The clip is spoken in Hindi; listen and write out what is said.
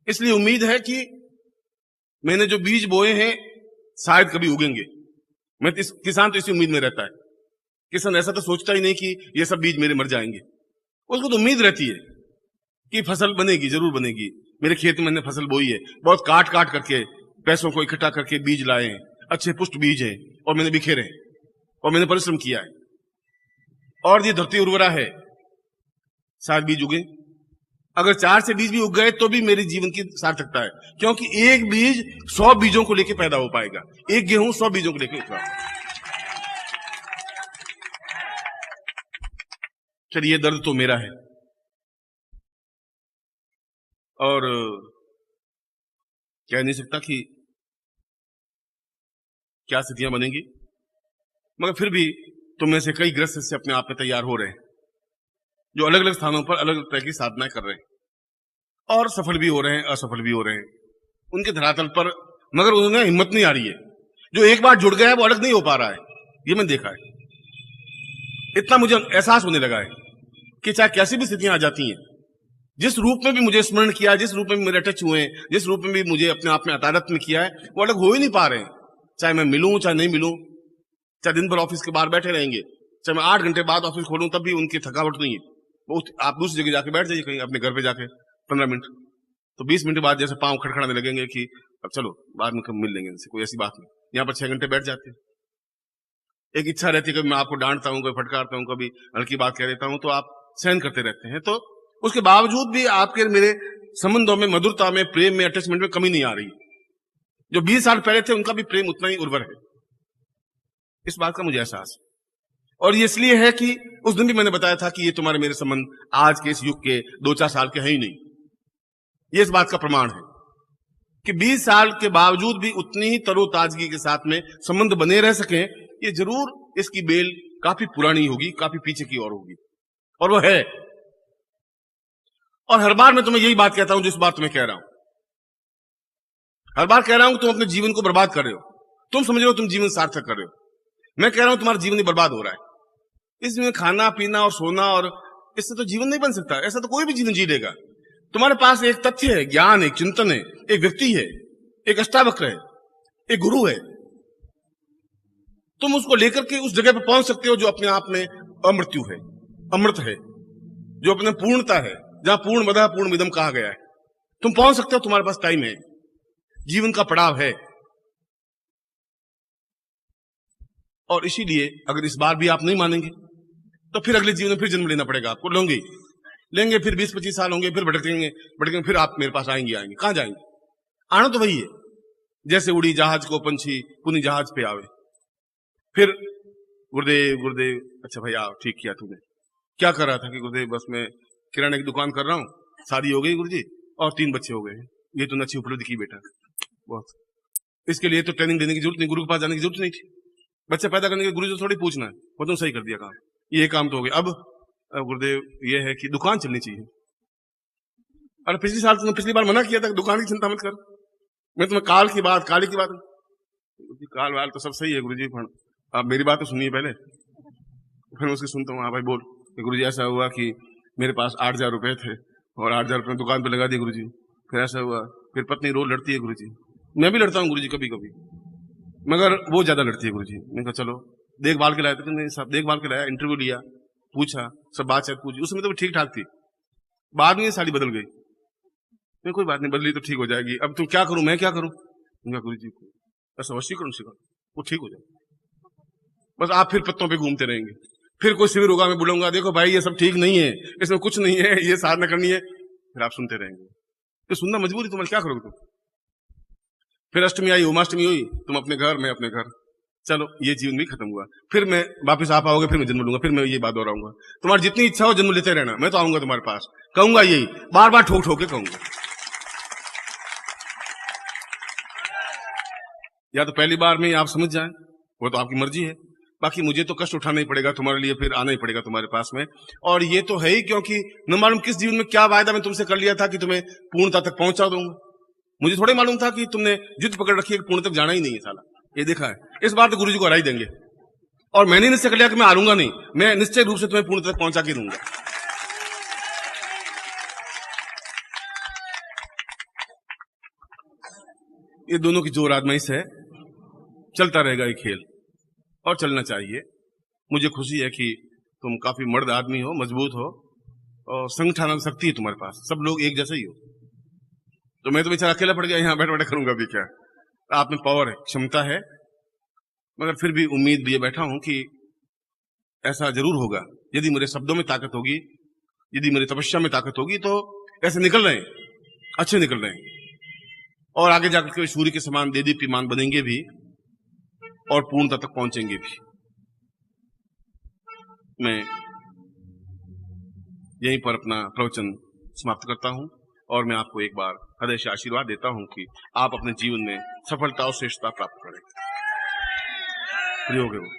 इसलिए उम्मीद है कि मैंने जो बीज बोए हैं शायद कभी उगेंगे। किसान तो इसी उम्मीद में रहता है। किसान ऐसा तो सोचता ही नहीं कि ये सब बीज मेरे मर जाएंगे। उसको तो उम्मीद रहती है कि फसल बनेगी, जरूर बनेगी। मेरे खेत में मैंने फसल बोई है, बहुत काट काट करके पैसों को इकट्ठा करके बीज लाए हैं, अच्छे पुष्ट बीज हैं, और मैंने बिखेरे हैं, और मैंने परिश्रम किया है, और ये धरती उर्वरा है, शायद बीज उगे। अगर 4 से बीज भी उग गए तो भी मेरे जीवन की सार्थकता है, क्योंकि एक बीज 100 बीजों को लेकर पैदा हो पाएगा। एक गेहूं 100 बीजों को लेकर उठा। चलिए, दर्द तो मेरा है, और कह नहीं सकता कि क्या स्थितियां बनेंगी, मगर फिर भी तुम में से कई ग्रस्त से अपने आप में तैयार हो रहे हैं, जो अलग अलग स्थानों पर अलग अलग तरह की साधनाएं कर रहे हैं, और सफल भी हो रहे हैं, असफल भी हो रहे हैं उनके धरातल पर, मगर उन्हें हिम्मत नहीं आ रही है। जो एक बार जुड़ गया है वो अलग नहीं हो पा रहा है, ये मैंने देखा है। इतना मुझे एहसास होने लगा है कि चाहे कैसी भी स्थितियां आ जाती हैं, जिस रूप में भी मुझे स्मरण किया, जिस रूप में भी मेरे टच हुए, जिस रूप में भी मुझे अपने आप में अतारत में किया है, वो अलग हो ही नहीं पा रहे हैं। चाहे मैं मिलूं चाहे नहीं मिलूं, चाहे दिन भर ऑफिस के बाहर बैठे रहेंगे, चाहे मैं 8 घंटे बाद ऑफिस खोलूं, तब भी उनकी थकावट नहीं है। वो आप दूसरी जगह जाके बैठ जाइए, कहीं अपने घर पे जाके 15 मिनट, तो 20 मिनट बाद जैसे पांव खड़खड़ाने लगेंगे कि अब चलो बाद में कब मिल लेंगे, इनसे कोई ऐसी बात नहीं। यहाँ पर 6 घंटे बैठ जाते हैं। एक इच्छा रहती है, कभी मैं आपको डांटता हूं, कभी फटकारता हूं, कभी हल्की बात कह देता हूं, तो आप सहन करते रहते हैं। तो उसके बावजूद भी आपके मेरे संबंधों में, मधुरता में, प्रेम में, अटैचमेंट में कमी नहीं आ रही। जो 20 साल पहले थे उनका भी प्रेम उतना ही उर्वर है, इस बात का मुझे एहसास है। और ये इसलिए है कि उस दिन भी मैंने बताया था कि ये तुम्हारे मेरे संबंध आज के इस युग के 2-4 साल के हैं ही नहीं। ये इस बात का प्रमाण है कि 20 साल के बावजूद भी उतनी ही तरोताजगी के साथ में संबंध बने रह सके, ये जरूर इसकी बेल काफी पुरानी होगी, काफी पीछे की ओर होगी, और वो है। और हर बार मैं तुम्हें यही बात कहता हूं, जिस बार तुम्हें कह रहा हूं, हर बार कह रहा हूं कि तुम अपने जीवन को बर्बाद कर रहे हो। तुम समझ रहे हो तुम जीवन सार्थक कर रहे हो, मैं कह रहा हूं तुम्हारा जीवन ही बर्बाद हो रहा है। इसमें खाना पीना और सोना, और इससे तो जीवन नहीं बन सकता। ऐसा तो कोई भी जीवन जी लेगा। तुम्हारे पास एक तथ्य है, ज्ञान, एक चिंतन है, एक व्यक्ति है, एक अष्टावक्र है, एक गुरु है। तुम उसको लेकर के उस जगह पर पहुंच सकते हो जो अपने आप में अमृत्यु है, अमृत है, जो अपने पूर्णता है, जहां पूर्णमदः पूर्णमिदम् कहा गया है। तुम पहुंच सकते हो, तुम्हारे पास टाइम है, जीवन का पड़ाव है। और इसीलिए अगर इस बार भी आप नहीं मानेंगे तो फिर अगले जीवन में फिर जन्म लेना पड़ेगा आपको। लेंगे फिर 20-25 साल होंगे, फिर भटकेंगे, फिर आप मेरे पास आएंगे। कहां जाएंगे? आना तो वही है, जैसे उड़ी जहाज को पंछी पुनी जहाज पे आवे। फिर गुरुदेव गुरुदेव, अच्छा भाई आओ, ठीक किया तूने। क्या कर रहा था? कि गुरुदेव बस मैं किराने की दुकान कर रहा हूँ, शादी हो गई गुरुजी, और 3 बच्चे हो गए। ये तो अच्छी उपलब्धि की बेटा, बहुत। इसके लिए तो ट्रेनिंग देने की जरूरत नहीं, गुरु के पास जाने की जरूरत नहीं थी। बच्चे पैदा करने के गुरु से थोड़ी पूछना है, वो तुम सही कर दिया काम, ये काम तो हो गया। अब गुरुदेव ये है कि दुकान चलनी चाहिए। अरे पिछली बार मना किया था, दुकान की चिंता मत कर, मैं तुम्हें काली की बात काल वाल तो सब सही है गुरुजी, आप मेरी बात तो सुनिए पहले, फिर उसकी सुनता हूँ। हाँ भाई बोल। गुरुजी ऐसा हुआ कि मेरे पास 8,000 रुपए थे, और 8,000 रुपए दुकान पे लगा दिए गुरुजी। फिर ऐसा हुआ, फिर पत्नी रोज लड़ती है गुरुजी, मैं भी लड़ता हूँ गुरुजी कभी कभी, मगर वो ज्यादा लड़ती है गुरुजी। मैंने कहा चलो देखभाल के लाया, तो नहीं सब देखभाल के लाया, इंटरव्यू लिया, पूछा, सब बातचीत पूछी, उस समय तो ठीक ठाक थी। बाद में ये साड़ी बदल गई। मैं कोई बात नहीं, बदली तो ठीक हो जाएगी, अब तुम क्या करूं, मैं क्या करूं? गुरुजी को ऐसा वशीकरण सिखा, वो ठीक हो जाए। बस आप फिर पत्तों पे घूमते रहेंगे। फिर कोई शिविर होगा, मैं बोलूंगा देखो भाई ये सब ठीक नहीं है, इसमें कुछ नहीं है, ये साधना करनी है, फिर आप सुनते रहेंगे। तो सुनना मजबूरी, तुम्हारे क्या करोगे तुम? फिर अष्टमी आई, उमाष्टमी हुई, तुम अपने घर, मैं अपने घर, चलो ये जीवन भी खत्म हुआ। फिर मैं वापस आप आओगे, फिर मैं जन्म लूंगा, फिर मैं ये बात दोहराऊंगा। तुम्हारी जितनी इच्छा हो जन्म लेते रहना, मैं तो आऊंगा तुम्हारे पास, कहूंगा यही, बार बार ठोक ठोक के कहूंगा। या तो पहली बार में आप समझ जाएं, वो तो आपकी मर्जी है, बाकी मुझे तो कष्ट उठाना ही पड़ेगा तुम्हारे लिए, फिर आना ही पड़ेगा तुम्हारे पास में। और ये तो है ही, क्योंकि न मालूम किस जीवन में क्या वायदा मैं तुमसे कर लिया था कि तुम्हें पूर्णता तक पहुंचा दूंगा। मुझे थोड़े मालूम था कि तुमने जिद पकड़ रखी है कि पूर्ण तक जाना ही नहीं है साला। ये देखा है, इस बार तो गुरुजी को हरा ही देंगे। और मैंने निश्चय कर लिया कि मैं हारूंगा नहीं, मैं निश्चय रूप से तुम्हें पूर्ण तक पहुंचा के दूंगा। ये दोनों की जोर आजमाइश है, चलता रहेगा ये खेल और चलना चाहिए। मुझे खुशी है कि तुम काफी मर्द आदमी हो, मजबूत हो और संगठन शक्ति है तुम्हारे पास, सब लोग एक जैसे ही हो। तो मैं तो बेचारा अकेला पड़ गया, यहाँ बैठ बैठे करूंगा भी क्या। आप में पावर है, क्षमता है, मगर फिर भी उम्मीद लिए बैठा हूं कि ऐसा जरूर होगा। यदि मेरे शब्दों में ताकत होगी, यदि मेरी तपस्या में ताकत होगी, तो ऐसे निकल रहे हैं, अच्छे निकल रहे हैं और आगे जाकर के सूर्य के समान देदीप्यमान बनेंगे भी और पूर्णता तक पहुंचेंगे भी। मैं यहीं पर अपना प्रवचन समाप्त करता हूं और मैं आपको एक बार हृदय से आशीर्वाद देता हूं कि आप अपने जीवन में सफलता और श्रेष्ठता प्राप्त करें। प्रयोग है वो।